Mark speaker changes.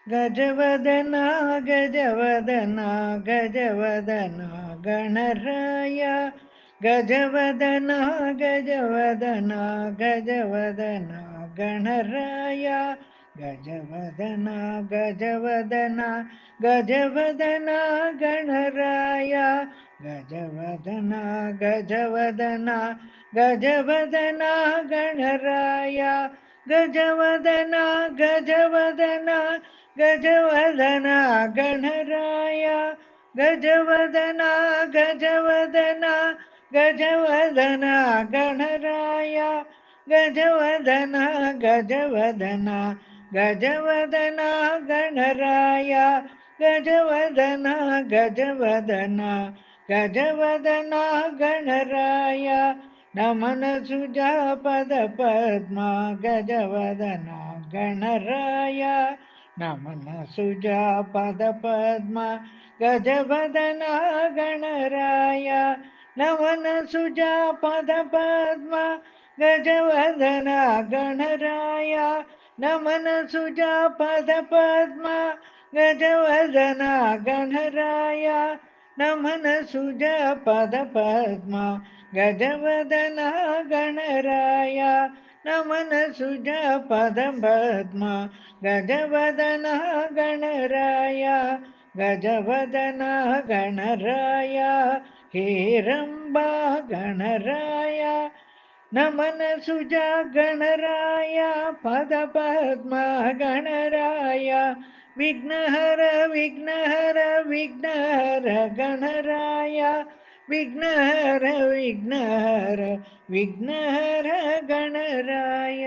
Speaker 1: ಗಜವದನ ಗಜವದನ ಗಜವದನ ಗಣರಾಯ ಗಜವದನ ಗಜವದನ ಗಜವದನ ಗಣರಾಯ ಗಜವದನ ಗಜವದನ ಗಜವದನ ಗಣರಾಯ ಗಜವದನ ಗಜವದನ ಗಜವದನ ಗಣರಾಯ ಗಜವದನ ಗಜವದನ ಗಜವದನ ಗಣರಾಯ ಗಜವದನ ಗಜವದನ ಗಜವದನ ಗಣರಾಯ ಗಜವದನ ಗಜವದನ ಗಜವದನ ಗಣರಾಯ ಗಜವದನ ಗಜವದನ ಗಜವದನ ಗಣರಾಯ ನಮನ ಸುಜಾಪದ ಪದ್ಮ ಗಜವದನ ಗಣರಾಯ ನಮನ ಸುಜಾಪದ ಪದ್ಮ ಗಜವದನ ಗಣರಾಯ ನಮನ ಸುಜಾಪದ ಪದ್ಮ ಗಜವದನ ಗಣರಾಯ ನಮನ ಸುಜಾಪದ ಪದ್ಮ ಗಜವದನ ಗಣರಾಯ ನಮನ ಸುಜಾಪದ ಪದ್ಮ ಗಜವದನ ಗಣರಾಯ ನಮನ ಸುಜಾಪದ ಪದ್ಮ ಗಜವದನ ಗಣರಾಯ ಗಜವದನ ಗಣರಾಯ ಹೇರಂಬ ಗಣರಾಯ ನಮನ ಸುಜಾ ಗಣರಾಯ ಪದ ಪದ್ಮ ಗಣರಾಯ ವಿಘ್ನಹರ ವಿಘ್ನಹರ ವಿಘ್ನಹರ ಗಣರಾಯ ವಿಘ್ನಹರ ವಿಘ್ನಹರ ವಿಘ್ನಹರ ಗಣರಾಯ.